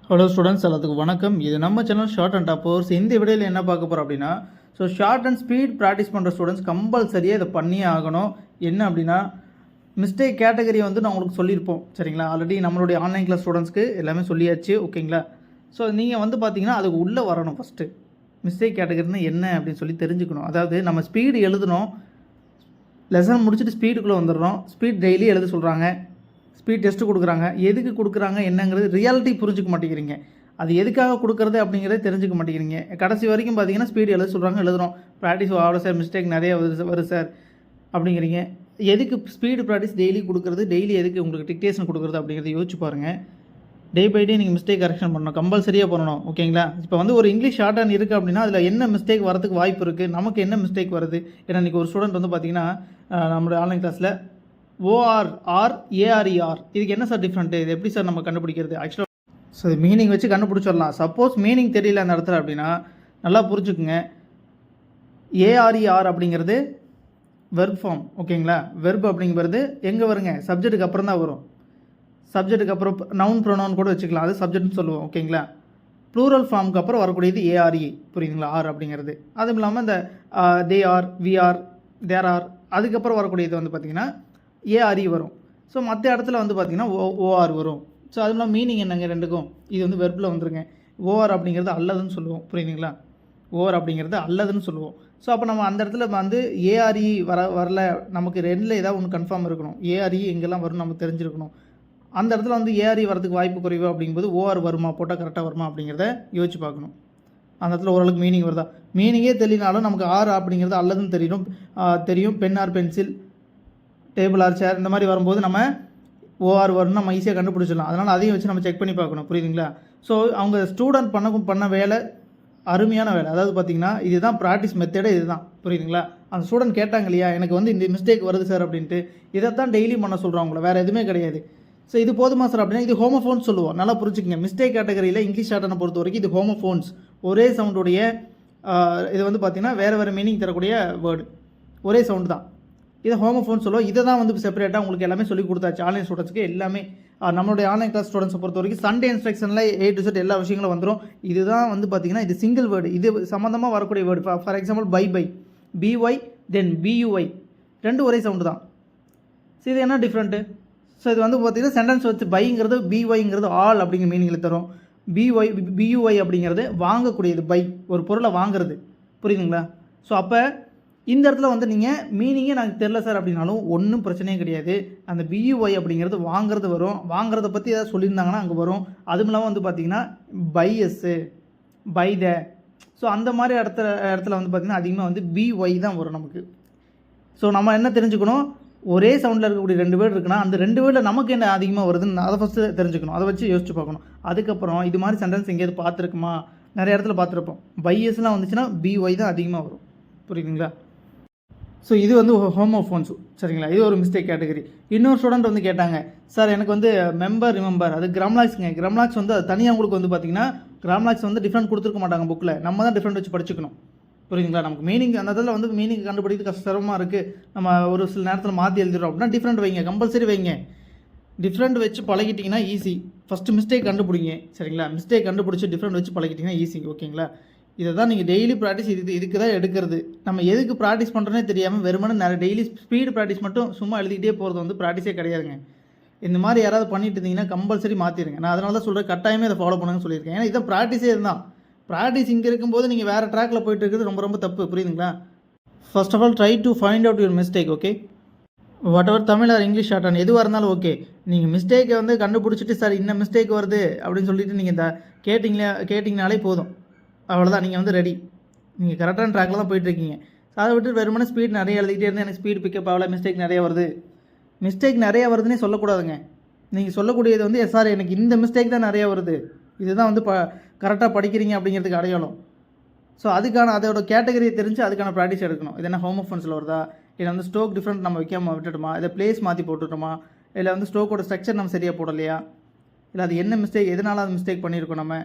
Hello students, எல்லாத்துக்கும் வணக்கம். இது நம்ம சேனல் ஷார்ட் அண்ட் டாப்பர்ஸ். இந்த வீடியோவில் என்ன பார்க்க போகிறோம் அப்படின்னா, ஷார்ட் அண்ட் ஸ்பீட் ப்ராக்டிஸ் பண்ணுற ஸ்டூடெண்ட்ஸ் கம்பல்சரியாக இதை பண்ணியே ஆகணும். என்ன அப்படின்னா, மிஸ்டேக் கேட்டகரி நான் உங்களுக்கு சொல்லியிருப்போம், சரிங்களா? ஆல்ரெடி நம்மளுடைய ஆன்லைன் கிளாஸ் ஸ்டூடெண்ட்ஸ்க்கு எல்லாமே சொல்லியாச்சு, ஓகேங்களா? நீங்கள் பார்த்தீங்கன்னா அதுக்கு உள்ளே வரணும். ஃபஸ்ட்டு மிஸ்டேக் கேட்டகரினா என்ன அப்படின்னு சொல்லி தெரிஞ்சுக்கணும். அதாவது நம்ம ஸ்பீடு எழுதணும், லெசன் முடிச்சுட்டு ஸ்பீடுக்குள்ளே வந்துடுறோம். ஸ்பீட் டெய்லி எழுத சொல்கிறாங்க, ஸ்பீட் டெஸ்ட்டு கொடுக்குறாங்க. எதுக்கு கொடுக்குறாங்க என்னங்கிறது ரியாலிட்டி புரிஞ்சிக்க மாட்டேங்கிறீங்க. அது எதுக்காக கொடுக்குறது அப்படிங்கிறத தெரிஞ்சுக்க மாட்டேங்கிறீங்க. கடைசி வரைக்கும் பார்த்தீங்கன்னா ஸ்பீடு எழுத சொல்கிறாங்க, எழுதுகிறோம். ப்ராக்டிஸ் ஆகல சார், மிஸ்டேக் நிறைய வருது சார் அப்படிங்கிறீங்க. எதுக்கு ஸ்பீடு ப்ராக்டிஸ் டெய்லி கொடுக்குறது, டெய்லி எதுக்கு உங்களுக்கு டிக்டேஷன் கொடுக்குறது அப்படிங்கிறத யோசிச்சு பாருங்கள். டே பை டே நீங்கள் மிஸ்டேக் கரெக்ஷன் பண்ணணும், கம்பல்சரியாக பண்ணணும், ஓகேங்களா? இப்போ ஒரு இங்கிலீஷ் ஷார்ட் ஹேண்ட் இருக்குது அப்படின்னா அதில் என்ன மிஸ்டேக் வரதுக்கு வாய்ப்பு இருக்குது, நமக்கு என்ன மிஸ்டேக் வருது. ஏன்னா இன்றைக்கி ஒரு ஸ்டூடெண்ட் பார்த்தீங்கன்னா நம்மளுடைய ஆன்லைன் கிளாஸில் OR ARER இதுக்கு என்ன சார் டிஃப்ரெண்ட்டு, இது எப்படி சார் நம்ம கண்டுபிடிக்கிறது? ஆக்சுவலாக மீனிங் வச்சு கண்டுபிடிச்சிடலாம். சப்போஸ் மீனிங் தெரியல அந்த இடத்துல அப்படின்னா நல்லா புரிஞ்சுக்குங்க. ARER அப்படிங்கிறது வெர்ப் ஃபார்ம், ஓகேங்களா? வெர்ப் அப்படிங்கிறது எங்கே வருங்க? சப்ஜெக்ட்டுக்கு அப்புறம் தான் வரும். சப்ஜெக்ட்டுக்கு அப்புறம் நவுன் ப்ரொனவுன் கூட வச்சுக்கலாம், அது சப்ஜெக்ட்னு சொல்லுவோம், ஓகேங்களா? ப்ளூரல் ஃபார்முக்கு அப்புறம் வரக்கூடியது ARE, புரியுதுங்களா? ஆர் அப்படிங்கிறது. அதுவும் இல்லாமல் இந்த they are, we are, there are, அதுக்கப்புறம் வரக்கூடியது பார்த்திங்கன்னா ARE வரும். ஸோ மற்ற இடத்துல பார்த்திங்கன்னா OR வரும். ஸோ அதுவும் இல்லாமல் மீனிங் என்னங்க ரெண்டுக்கும்? இது வெர்பில் வந்துருங்க. OR அப்படிங்கிறது அல்லதுன்னு சொல்லுவோம், புரியுதுங்களா? OR அப்படிங்கிறது அல்லதுன்னு சொல்லுவோம். ஸோ அப்போ நம்ம அந்த இடத்துல ARE வரல, நமக்கு ரெண்டில் ஏதாவது ஒன்று கன்ஃபார்ம் இருக்கணும். ARE எங்கெல்லாம் வரும் நமக்கு தெரிஞ்சிருக்கணும். அந்த இடத்துல ARE வரதுக்கு வாய்ப்பு குறைவு அப்படிங்கும்போது OR வருமா, போட்டால் கரெக்டாக வருமா அப்படிங்கிறத யோசிச்சு பார்க்கணும். அந்த இடத்துல ஓரளவுக்கு மீனிங் வருதா? மீனிங்கே தெரியலனாலும் நமக்கு ஆர் அப்படிங்கிறது அல்லதுன்னு தெரியும். Pen or pencil, table or chair, இந்த மாதிரி வரும்போது நம்ம OR வரும்னு நம்ம ஈஸியாக கண்டுபிடிச்சிடலாம். அதனால் அதையும் வச்சு நம்ம செக் பண்ணி பார்க்கணும், புரியுதுங்களா? ஸோ அவங்க ஸ்டூடெண்ட் பண்ண வேலை அருமையான வேலை. அதாவது பார்த்திங்கன்னா இதுதான் ப்ராக்டிஸ் மெத்தடே, இதுதான், புரியுதுங்களா? அந்த ஸ்டூடெண்ட் கேட்டாங்க இல்லையா, எனக்கு இந்த மிஸ்டேக் வருது சார் அப்படின்ட்டு, இதைத்தான் டெய்லி பண்ண சொல்கிறவங்கள, வேறு எதுவுமே கிடையாது. ஸோ இது போதுமா சார் அப்படின்னா இது ஹோமோஃபோன்ஸ் சொல்லுவோம். நல்லா புரிஞ்சுக்கங்க. மிஸ்டேக் கேட்டகரியில் இங்கிலீஷ் ஷார்ட்டனை பொறுத்த வரைக்கும் இது ஹோமோஃபோன்ஸ். ஒரே சவுண்டுடைய இது பார்த்திங்கன்னா வேறு மீனிங் தரக்கூடிய வேர்டு, ஒரே சவுண்டு தான். இதை ஹோமோஃபோன் சொல்லுவோம். இதை தான் செப்பரேட்டாக உங்களுக்கு எல்லாமே சொல்லி கொடுத்தாச்சு ஆன்லைன் ஸ்டூடெண்ட்ஸ்க்கு. எல்லாமே நம்மளுடைய ஆன்லைன் கிளாஸ் ஸ்டூடெண்ட்ஸை பொறுத்த வரைக்கும் சண்டே இன்ஸ்ட்ரக்ஷனில் A to Z எல்லா விஷயங்களும் வந்துடும். இதுதான் பார்த்திங்கன்னா இது சிங்கிள் வேர்டு, இது சம்மந்தமாக வரக்கூடிய word. For example by, BY then BUY, ரெண்டு ஒரே சவுண்டு தான். ஸோ இது என்ன டிஃப்ரெண்ட்டு? ஸோ இது பார்த்திங்கன்னா சென்டென்ஸ் வச்சு பைங்கிறது BYங்கிறது ஆல் அப்படிங்கிற மீனிங்கில் தரும். BUY அப்படிங்கிறது வாங்கக்கூடியது, பை ஒரு பொருளை வாங்குறது, புரியுதுங்களா? ஸோ அப்போ இந்த இடத்துல நீங்கள் மீனிங்கே எனக்கு தெரில சார் அப்படின்னாலும் ஒன்றும் பிரச்சனையே கிடையாது. அந்த BUY அப்படிங்கிறது வாங்குறது வரும். வாங்குறத பற்றி ஏதாவது சொல்லியிருந்தாங்கன்னா அங்கே வரும். அதுவும் இல்லாமல் பார்த்திங்கன்னா பைஎஸ்ஸு, பை த, ஸோ அந்த மாதிரி இடத்துல பார்த்திங்கன்னா அதிகமாக BY தான் வரும் நமக்கு. ஸோ நம்ம என்ன தெரிஞ்சுக்கணும், ஒரே சவுண்டில் இருக்கக்கூடிய ரெண்டு வேர்டு இருக்குன்னா அந்த ரெண்டு வேர்டில் நமக்கு என்ன அதிகமாக வருதுன்னு அதை ஃபஸ்ட்டு தெரிஞ்சுக்கணும். அதை வச்சு யோசிச்சு பார்க்கணும். அதுக்கப்புறம் இது மாதிரி சென்டென்ஸ் எங்கேயாவது பார்த்துருக்குமா, நிறைய இடத்துல பார்த்துருப்போம். பைஎஸ்லாம் வந்துச்சுன்னா BY தான் அதிகமாக வரும், புரியுதுங்களா? ஸோ இது ஹோமோஃபோன்ஸ், சரிங்களா? இது ஒரு மிஸ்டேக் கேட்டகரி. இன்னொரு ஸ்டூடெண்ட் கேட்டாங்க, சார் எனக்கு மெம்பர் ரிமெம்பர் அது கிராம்லாக்ஸுங்க. கிராம்லாக்ஸ் அது தனியாக உங்களுக்கு பார்த்திங்கன்னா கிராம்லாக்ஸ் டிஃப்ரெண்ட் கொடுத்துருக்க மாட்டாங்க புக்கில். நம்ம தான் டிஃப்ரெண்ட் வச்சு படிச்சுக்கணும், புரியுதுங்களா? நமக்கு மீனிங் அந்த இடத்துல மீனிங் கண்டுபிடிக்கிறது சிரமமாக இருக்குது. நம்ம ஒரு சில நேரத்தில் மாற்றி எழுதிடுறோம் அப்படின்னா டிஃப்ரெண்ட் வைங்க, கம்பல்சரி வைங்க. டிஃப்ரெண்ட் வச்சு பழகிட்டிங்கன்னா ஈஸி. ஃபஸ்ட்டு மிஸ்டேக் கண்டுபிடிங்க, சரிங்களா? மிஸ்டேக் கண்டுபிடிச்சி டிஃப்ரெண்ட் வச்சு பழகிட்டிங்கன்னா ஈஸி, ஓகேங்களா? இதை தான் நீங்கள் டெய்லி ப்ராக்டிஸ் இதுக்கு தான் எடுக்கிறது. நம்ம எதுக்கு ப்ராக்டிஸ் பண்ணுறோன்னே தெரியாமல் வெறுமனே டெய்லி ஸ்பீடு ப்ராக்டிஸ் மட்டும் சும்மா எழுதிக்கிட்டே போகிறது ப்ராக்டிஸே கிடையாதுங்க. இந்த மாதிரி யாராவது பண்ணிட்டு இருந்தீங்கன்னா கம்பல்சரி மாற்றிடுங்க. நான் அதனால தான் சொல்கிறேன், கட்டாயமே அதை ஃபாலோ பண்ணுங்கன்னு சொல்லியிருக்கேன். ஏன்னா இதான் ப்ராக்டிஸே இருந்தால். ப்ராக்டிஸ் இங்கே இருக்கும்போது நீங்கள் வேறு ட்ராக்கில் போயிட்டு இருக்கிறது ரொம்ப தப்பு, புரியுதுங்களா? First of all try to find out your mistake, okay? Whatever Tamil or English shorthand எதுவாக இருந்தாலும் ஓகே. நீங்கள் மிஸ்டேக்கை கண்டுபிடிச்சிட்டு சார் இன்னும் மிஸ்டேக் வருது அப்படின்னு சொல்லிட்டு நீங்கள் இந்த கேட்டிங்கனாலே போதும், அவ்வளோதான். நீங்கள் ரெடி, நீங்கள் கரெக்டான ட்ராக்கில் தான் போயிட்டுருக்கீங்க. அதை விட்டு வெறுமனே ஸ்பீட் நிறைய எழுதிக்கிட்டே இருந்தால் எனக்கு ஸ்பீட் பிக்கப் ஆகலை, மிஸ்டேக் நிறைய வருதுன்னே சொல்லக்கூடாதுங்க. நீங்கள் சொல்லக்கூடியது சார் எனக்கு இந்த மிஸ்டேக் தான் நிறையா வருது, இதுதான் கரெக்டாக படிக்கிறீங்க அப்படிங்கிறதுக்கு அடையாளம். ஸோ அதோட கேட்டகரியை தெரிஞ்சு அதுக்கான ப்ராக்டிஸ் எடுக்கணும். இது என்ன ஹோமோஃபோன்ஸில் வருதா, இல்லை ஸ்ட்ரோக் டிஃப்ரெண்ட் நம்ம வைக்காமல் விட்டுட்டோமா, இதை பிளேஸ் மாற்றி போட்டுட்டோமா, இல்லை ஸ்ட்ரோக்கோட ஸ்ட்ரக்சர் நம்ம சரியாக போடலையா, இல்லை அது என்ன மிஸ்டேக், எதனால் அது மிஸ்டேக் பண்ணியிருக்கோம் நம்ம.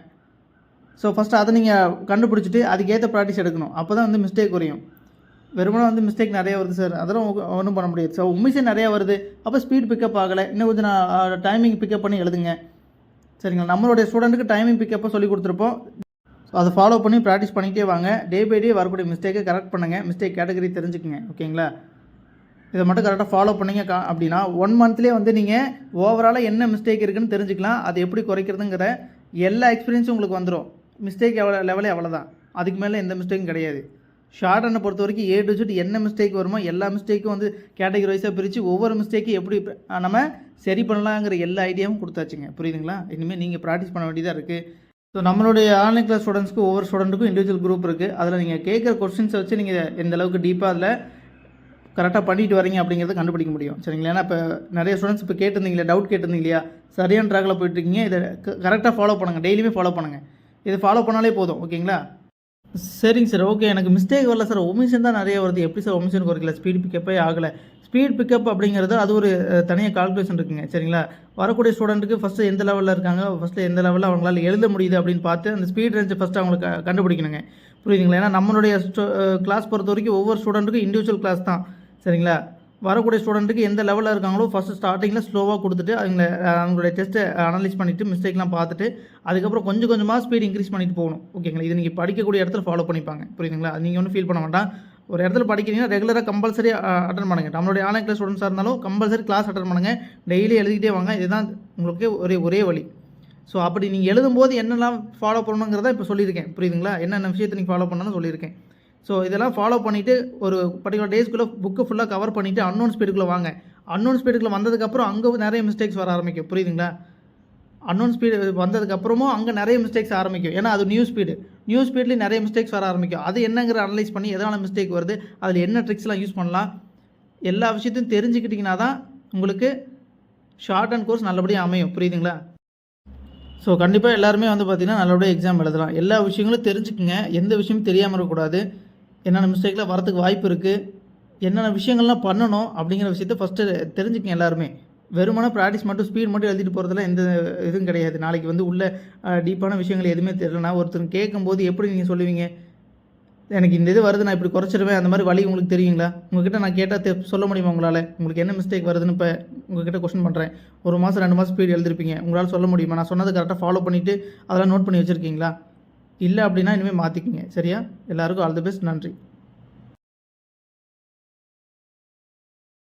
ஸோ ஃபஸ்ட்டு அதை நீங்கள் கண்டுபிடிச்சிட்டு அதுக்கேற்ற ப்ராக்டிஸ் எடுக்கணும். அப்போ தான் மிஸ்டேக் குறையும். வெறுமனே மிஸ்டேக் நிறைய வருது சார், அதெல்லாம் ஒன்றும் பண்ண முடியாது. ஸோ உண்மையே நிறையா வருது, அப்போ ஸ்பீட் பிக்கப் ஆகலை, இன்னும் கொஞ்சம் நான் டைமிங் பிக்கப் பண்ணி எழுதுங்க, சரிங்களா. நம்மளுடைய ஸ்டூடெண்ட்டுக்கு டைமிங் பிக்கப்போ சொல்லி கொடுத்துருப்போம். ஸோ அதை ஃபாலோ பண்ணி ப்ராக்டிஸ் பண்ணிகிட்டே வாங்க. டே பை டே வரக்கூடிய மிஸ்டேக்கை கரெக்ட் பண்ணுங்கள். மிஸ்டேக் கேட்டகரி தெரிஞ்சுக்குங்க. ஓகேங்களா. இதை மட்டும் கரெக்டாக ஃபாலோ பண்ணிங்க அப்படின்னா 1 மந்த்லேயே வந்து நீங்கள் ஓவராலாக என்ன மிஸ்டேக் இருக்குதுன்னு தெரிஞ்சுக்கலாம். அது எப்படி குறைக்கிறதுங்கிற எல்லா எக்ஸ்பீரியன்ஸும் உங்களுக்கு வந்துடும். மிஸ்டேக் லெவலே அவ்வளோதான். அதுக்கு மேலே எந்த மிஸ்டேக்கும் கிடையாது. ஷார்ட் ஹேண்டை பொறுத்த வரைக்கும் A to Z என்ன மிஸ்டேக் வருமோ எல்லா மிஸ்டேக்கும் வந்து கேட்டகரி வைஸாக பிரித்து ஒவ்வொரு மிஸ்டேக்கும் எப்படி நம்ம சரி பண்ணலாங்கிற எல்லா ஐடியாவும் கொடுத்தாச்சுங்க. புரியுதுங்களா. இனிமேல் நீங்கள் ப்ராக்டிஸ் பண்ண வேண்டியதாக இருக்குது. ஸோ நம்மளுடைய ஆன்லைன் கிளாஸ் ஸ்டூடெண்ட்ஸ்க்கு ஒவ்வொரு ஸ்டூடெண்ட்டுக்கும் இண்டிவிஜுவல் குரூப் இருக்குது. அதில் நீங்கள் கேட்குற கொஸ்டின்ஸை வச்சு நீங்கள் எந்த அளவுக்கு டீப்பாக அதில் கரெக்டாக பண்ணிட்டு வரீங்க அப்படிங்கிறத கண்டுபிடிக்க முடியும். சரிங்களா. ஏன்னா இப்போ நிறைய ஸ்டூடெண்ட்ஸ் இப்போ கேட்டிருந்தீங்களா, டவுட் கேட்டிருந்தீங்க இல்லையா, சரியான ட்ராக்கில் போயிட்டுருக்கீங்க. இதை கரெக்டாக ஃபாலோ பண்ணுங்கள். டெய்லியுமே ஃபாலோ பண்ணுங்கள். இதை ஃபாலோ பண்ணாலே போதும். ஓகேங்களா. சரிங்க சார். ஓகே, எனக்கு மிஸ்டேக் வரல சார், ஒமிஷன் தான் நிறைய வருது. எப்படி சார் ஒமிஷன் குறைக்கல, ஸ்பீட் பிக்கப்பே ஆகலை. ஸ்பீட் பிக்கப் அப்படிங்கிறது அது ஒரு தனியாக கால்குலேஷன் இருக்குங்க. சரிங்களா. வரக்கூடிய ஸ்டூடெண்ட்டுக்கு ஃபஸ்ட்டு எந்த லெவலில் இருக்காங்க, ஃபஸ்ட்டு எந்த லெவலில் அவங்களால எழுத முடியுது அப்படின்னு பார்த்து அந்த ஸ்பீட் ரேஞ்சை ஃபஸ்ட்டு அவங்களுக்கு கண்டுபிடிக்கணுங்க. புரியுதுங்களா. ஏன்னா நம்மளுடைய கிளாஸ் பொறுத்த வரைக்கும் ஒவ்வொரு ஸ்டூடெண்ட்டுக்கும் இண்டிவிஜுவல் கிளாஸ் தான். சரிங்களா. வரக்கூடிய ஸ்டூடெண்ட்டுக்கு எந்த லெவலில் இருக்காங்களோ ஃபஸ்ட்டு ஸ்டார்டிங்கில் ஸ்லோவாக கொடுத்துட்டு அவங்களுடைய டெஸ்ட்டை அனலைஸ் பண்ணிவிட்டு மிஸ்டேக்லாம் பார்த்துட்டு அதுக்கப்புறம் கொஞ்சம் கொஞ்சமாக ஸ்பீட் இன்க்ரீஸ் பண்ணிட்டு போகணும். ஓகேங்களா. இது நீங்கள் படிக்கக்கூடிய இடத்துல ஃபாலோ பண்ணிப்பாங்க. புரியுதுங்களா. நீங்கள் ஒன்றும் ஃபீல் பண்ண வேண்டாம். ஒரு இடத்துல படிக்கிறீங்கன்னா ரெகுலராக கம்பல்சரி அட்டன் பண்ணுங்கள். நம்மளுடைய ஆன்லைன் கிளாஸ் ஸ்டூடெண்ட்ஸாக இருந்தாலும் கம்பல்சரி கிளாஸ் அட்டன் பண்ணுங்கள். டெய்லி எழுதிக்கிட்டே வாங்க. இதுதான் உங்களுக்கு ஒரே வழி. ஸோ அப்படி நீங்கள் எழுதும்போது என்னெல்லாம் ஃபாலோ பண்ணணுங்கிறத இப்போ சொல்லியிருக்கேன். புரியுதுங்களா. என்னென்ன விஷயத்தை நீங்கள் ஃபாலோ பண்ணணும்னு சொல்லியிருக்கேன். ஸோ இதெல்லாம் ஃபாலோ பண்ணிவிட்டு ஒரு பர்டிகுலர் டேஸ்க்குள்ளே புக்கு ஃபுல்லாக கவர் பண்ணிவிட்டு அன்னோன் ஸ்பீடுக்குள்ளே வாங்க. அன்னோன் ஸ்பீடுக்குள்ளே வந்ததுக்கப்புறம் அங்கே நிறைய மிஸ்டேக்ஸ் வர ஆரம்பிக்கும். புரியுதுங்களா. அன்னோன் ஸ்பீடு வந்ததுக்கப்புறமும் அங்கே நிறைய மிஸ்டேக்ஸ் ஆரம்பிக்கும். ஏன்னா அது நியூ ஸ்பீட்லேயும் நிறைய மிஸ்டேக்ஸ் வர ஆரம்பிக்கும். அது என்னங்கிற அனலைஸ் பண்ணி எதனால் மிஸ்டேக் வருது, அதில் என்ன ட்ரிக்ஸ்லாம் யூஸ் பண்ணலாம், எல்லா விஷயத்தையும் தெரிஞ்சுக்கிட்டிங்கன்னா தான் உங்களுக்கு ஷார்ட் அண்ட் கோர்ஸ் நல்லபடியாக அமையும். புரியுதுங்களா. ஸோ கண்டிப்பாக எல்லாருமே வந்து பார்த்திங்கன்னா நல்லபடியாக எக்ஸாம் எழுதலாம். எல்லா விஷயங்களும் தெரிஞ்சுக்குங்க. எந்த விஷயமும் தெரியாமல் இருக்கக்கூடாது. என்னென்ன மிஸ்டேக்லாம் வரதுக்கு வாய்ப்பு இருக்குது, என்னென்ன விஷயங்கள்லாம் பண்ணணும் அப்படிங்கிற விஷயத்த ஃபஸ்ட்டு தெரிஞ்சுக்கங்க எல்லாருமே. வெறுமனே ப்ராக்டிஸ் மட்டும் ஸ்பீட் மட்டும் எழுதிட்டு போகிறதுல எந்த இதுவும் கிடையாது. நாளைக்கு வந்து உள்ள டீப்பான விஷயங்கள் எதுவுமே தெரியலனா ஒருத்தர் கேட்கும்போது எப்படி நீங்கள் சொல்லுவீங்க, எனக்கு இந்த இது வருது நான் இப்படி குறைச்சிடுவேன், அந்த மாதிரி வழி உங்களுக்கு தெரியுங்களா? உங்ககிட்ட நான் கேட்டால் சொல்ல முடியுமா உங்களால்? உங்களுக்கு என்ன மிஸ்டேக் வருதுன்னு இப்போ உங்ககிட்ட கொஸ்டின் பண்ணுறேன். 1 மாதம் 2 மாதம் ஸ்பீட் எழுதிருப்பீங்க, உங்களால் சொல்ல முடியுமா? நான் சொன்னது கரெக்டாக ஃபாலோ பண்ணிவிட்டு அதெல்லாம் நோட் பண்ணி வச்சுருக்கீங்களா? இல்லை அப்படின்னா இனிமேல் மாற்றிக்கிங்க. சரியா? எல்லாருக்கும் ஆல் தி பெஸ்ட். நன்றி.